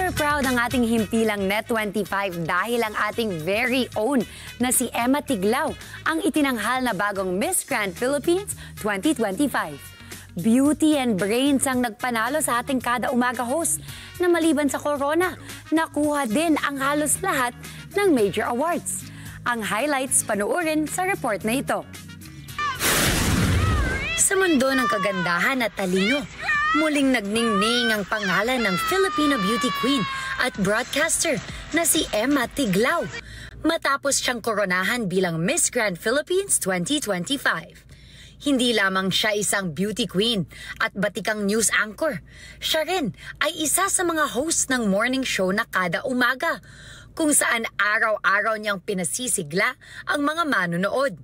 Super proud ang ating himpilang Net25 dahil ang ating very own na si Emma Tiglao ang itinanghal na bagong Miss Grand Philippines 2025. Beauty and brains ang nagpanalo sa ating kada umaga host na maliban sa corona, nakuha din ang halos lahat ng major awards. Ang highlights panoorin sa report na ito. Sa mundo ng kagandahan at talino, muling nagningning ang pangalan ng Filipino beauty queen at broadcaster na si Emma Tiglao matapos siyang koronahan bilang Miss Grand Philippines 2025. Hindi lamang siya isang beauty queen at batikang news anchor, siya rin ay isa sa mga host ng morning show na kada umaga kung saan araw-araw niyang pinasisigla ang mga manonood.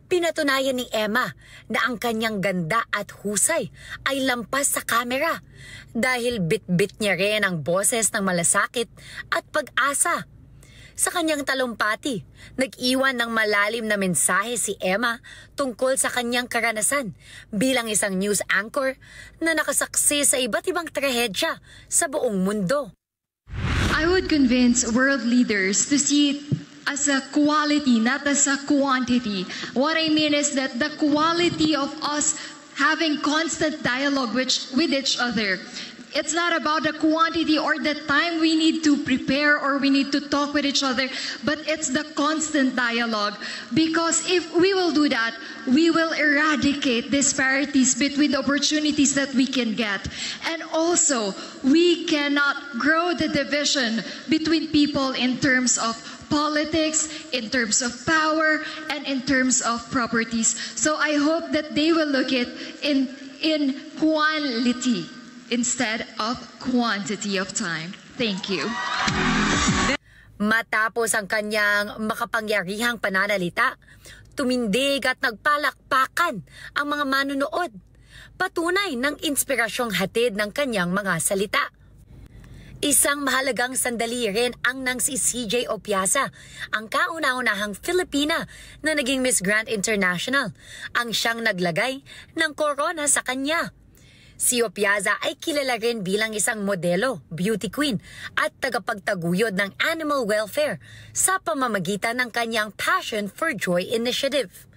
Pinatunayan ni Emma na ang kanyang ganda at husay ay lampas sa kamera dahil bit-bit niya rin ang boses ng malasakit at pag-asa. Sa kanyang talumpati, nag-iwan ng malalim na mensahe si Emma tungkol sa kanyang karanasan bilang isang news anchor na nakasaksi sa iba't ibang trahedya sa buong mundo. I would convince world leaders to see it as a quality, not as a quantity. What I mean is that the quality of us having constant dialogue with each other. It's not about the quantity or the time we need to prepare or we need to talk with each other, but it's the constant dialogue. Because if we will do that, we will eradicate disparities between the opportunities that we can get. And also, we cannot grow the division between people in terms of politics, in terms of power, and in terms of properties. So I hope that they will look at in quality instead of quantity of time. Thank you. Matapos ang kanyang makapangyarihang pananalita, tumindig at nagpalakpakan ang mga manunood. Patunay ng inspirasyong hatid ng kanyang mga salita. Isang mahalagang sandali rin ang nang si CJ Opiasa, ang kauna-unahang Filipina na naging Miss Grand International, ang siyang naglagay ng corona sa kanya. Si Opiasa ay kilala rin bilang isang modelo, beauty queen at tagapagtaguyod ng animal welfare sa pamamagitan ng kanyang Passion for Joy initiative.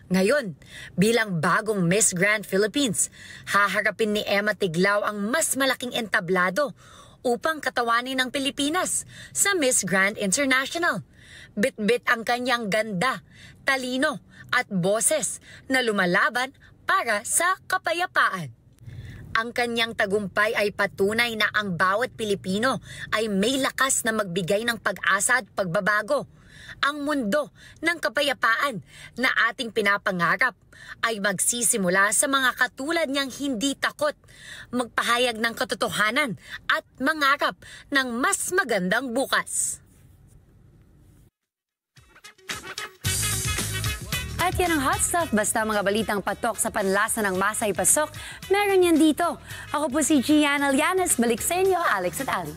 Ngayon, bilang bagong Miss Grand Philippines, haharapin ni Emma Tiglao ang mas malaking entablado upang katawanin ng Pilipinas sa Miss Grand International. Bit-bit ang kanyang ganda, talino at boses na lumalaban para sa kapayapaan. Ang kanyang tagumpay ay patunay na ang bawat Pilipino ay may lakas na magbigay ng pag-asa at pagbabago. Ang mundo ng kapayapaan na ating pinapangarap ay magsisimula sa mga katulad niyang hindi takot, magpahayag ng katotohanan at mangarap ng mas magandang bukas. At yan ang hot stuff, basta mga balitang patok sa panlasa ng masay pasok, meron yan dito. Ako po si Gian Alianes, balik sa inyo, Alex at Ali.